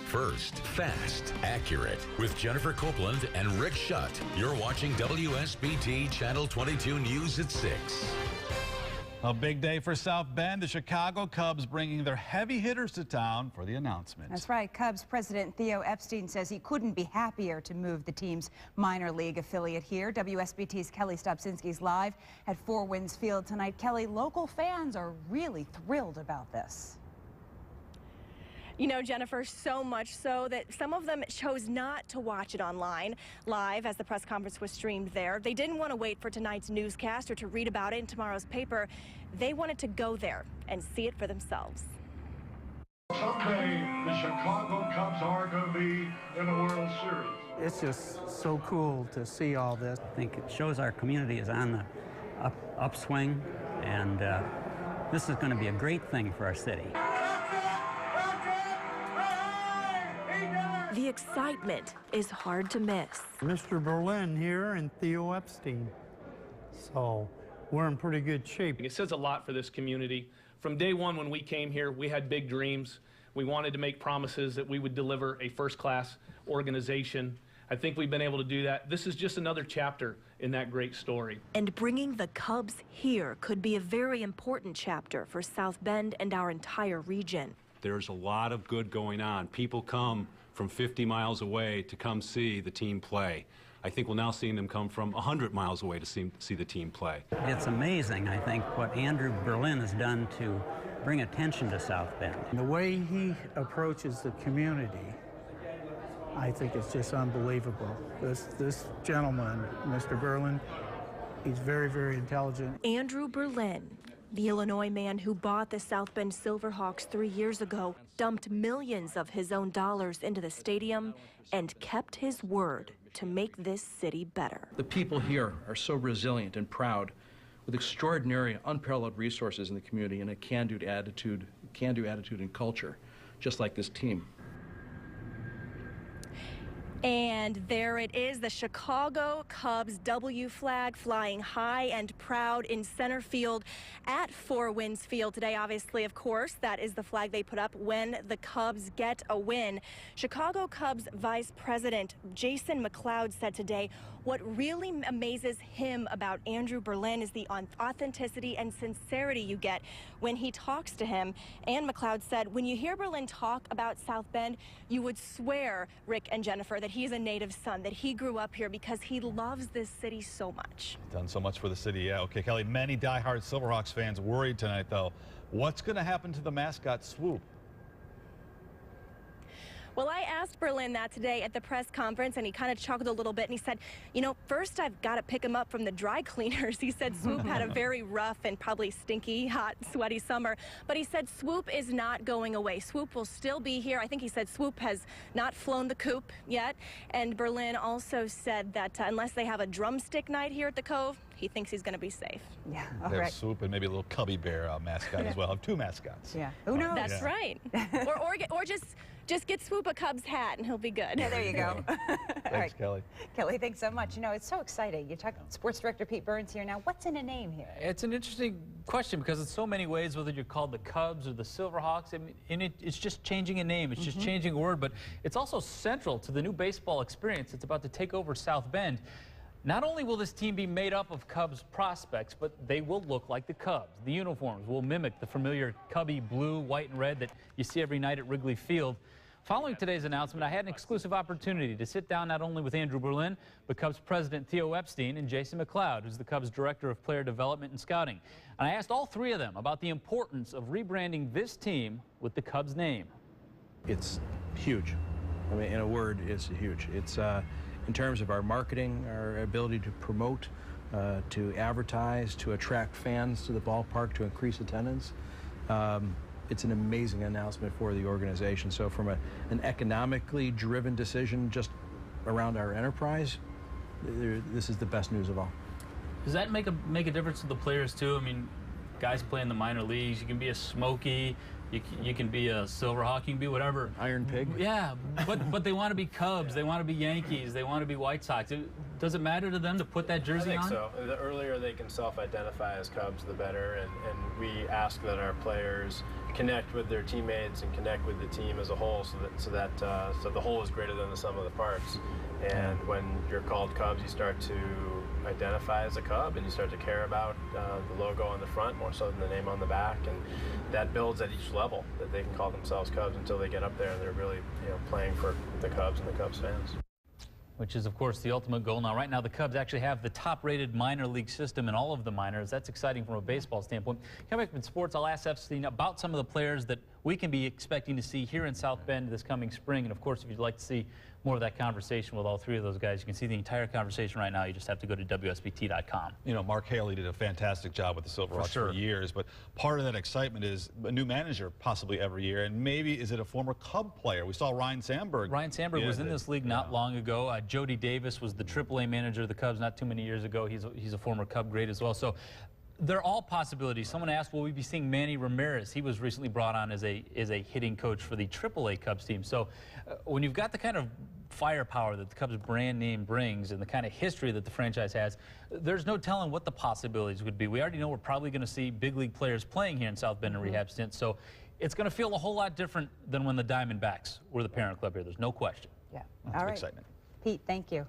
First, fast, accurate. With Jennifer Copeland and Rick Schutt. You're watching WSBT Channel 22 News at 6. A big day for South Bend. The Chicago Cubs bringing their heavy hitters to town for the announcement. That's right. Cubs president Theo Epstein says he couldn't be happier to move the team's minor league affiliate here. WSBT's Kelly Stopczynski's live at Four Winds Field tonight. Kelly, local fans are really thrilled about this. You know, Jennifer, so much so that some of them chose not to watch it online live as the press conference was streamed there. They didn't want to wait for tonight's newscast or to read about it in tomorrow's paper. They wanted to go there and see it for themselves. Someday, the Chicago Cubs are going to be in the World Series. It's just so cool to see all this. I think it shows our community is on the upswing, and this is going to be a great thing for our city. The excitement is hard to miss. Mr. Berlin here and Theo Epstein. So we're in pretty good shape. It says a lot for this community. From day one when we came here, we had big dreams. We wanted to make promises that we would deliver a first-class organization. I think we've been able to do that. This is just another chapter in that great story. And bringing the Cubs here could be a very important chapter for South Bend and our entire region. There's a lot of good going on. People come from 50 miles away to come see the team play. I think we'll now see them come from 100 miles away to see the team play. It's amazing, I think, what Andrew Berlin has done to bring attention to South Bend. The way he approaches the community, I think it's just unbelievable. This gentleman, Mr. Berlin, he's very, very intelligent. Andrew Berlin, the Illinois man who bought the South Bend Silverhawks 3 years ago, dumped millions of his own dollars into the stadium and kept his word to make this city better. The people here are so resilient and proud, with extraordinary, unparalleled resources in the community and a can-do attitude and culture, just like this team. And there it is, the Chicago Cubs W flag flying high and proud in center field at Four Winds Field today. Obviously, of course, that is the flag they put up when the Cubs get a win. Chicago Cubs Vice President Jason McLeod said today what really amazes him about Andrew Berlin is the authenticity and sincerity you get when he talks to him. And McLeod said, when you hear Berlin talk about South Bend, you would swear, Rick and Jennifer, that he's a native son, that he grew up here because he loves this city so much. Done so much for the city, yeah. Okay, Kelly, many diehard Silverhawks fans worried tonight, though. What's going to happen to the mascot Swoop? Well, I asked Berlin that today at the press conference, and he kind of chuckled a little bit, and he said, you know, first I've got to pick him up from the dry cleaners. He said Swoop had a very rough and probably stinky, hot, sweaty summer, but he said Swoop is not going away. Swoop will still be here. I think he said Swoop has not flown the coop yet, and Berlin also said that unless they have a drumstick night here at the Cove, he thinks he's going to be safe. Yeah, all There's right. Swoop and maybe a little Cubby Bear mascot as well. Have two mascots. Yeah, who knows? That's right. or just get Swoop a Cubs hat and he'll be good. Yeah, there you go. Thanks, Kelly. Kelly, thanks so much. You know, it's so exciting. You talk sports director Pete Burns here now. What's in a name here? It's an interesting question because in so many ways, whether you're called the Cubs or the Silverhawks, I mean, it's just changing a name. It's just changing a word, but it's also central to the new baseball experience. It's about to take over South Bend. Not only will this team be made up of Cubs prospects, but they will look like the Cubs. The uniforms will mimic the familiar Cubby blue, white, and red that you see every night at Wrigley Field. Following today's announcement, I had an exclusive opportunity to sit down not only with Andrew Berlin, but Cubs President Theo Epstein and Jason McLeod, who's the Cubs Director of Player Development and Scouting. And I asked all three of them about the importance of rebranding this team with the Cubs name. It's huge. I mean, in a word, it's huge. It's in terms of our marketing, our ability to promote, to advertise, to attract fans to the ballpark, to increase attendance. It's an amazing announcement for the organization. So from an economically driven decision just around our enterprise, this is the best news of all. Does that make a difference to the players too? I mean, guys play in the minor leagues. You can be a Smoky, you can be a Silverhawk, you can be whatever. Iron Pig. Yeah, but they want to be Cubs, they want to be Yankees, they want to be White Sox. Does it matter to them to put that jersey on? I think so. The earlier they can self-identify as Cubs, the better. And we ask that our players connect with their teammates and connect with the team as a whole, so the whole is greater than the sum of the parts. And when you're called Cubs, you start to identify as a Cub, and you start to care about the logo on the front more so than the name on the back, and that builds at each level that they can call themselves Cubs until they get up there and they're really, you know, playing for the Cubs and the Cubs fans. Which is, of course, the ultimate goal. Now, right now, the Cubs actually have the top-rated minor league system in all of the minors. That's exciting from a baseball standpoint. Coming up in sports, I'll ask Epstein about some of the players that we can be expecting to see here in South Bend this coming spring. And, of course, if you'd like to see more of that conversation with all three of those guys, you can see the entire conversation right now. You just have to go to WSBT.com. You know, Mark Haley did a fantastic job with the Silverhawks for years, but part of that excitement is a new manager possibly every year, and maybe is it a former Cub player? We saw Ryan Sandberg. Ryan Sandberg was in this league not long ago. Jody Davis was the AAA manager of the Cubs not too many years ago. He's a former Cub great as well. So they're all possibilities. Someone asked, will we be seeing Manny Ramirez? He was recently brought on as a hitting coach for the AAA Cubs team. So when you've got the kind of firepower that the Cubs brand name brings and the kind of history that the franchise has, there's no telling what the possibilities would be. We already know we're probably going to see big league players playing here in South Bend in rehab stints. So it's going to feel a whole lot different than when the Diamondbacks were the parent club here. There's no question. Yeah. All right. Excitement. Pete, thank you.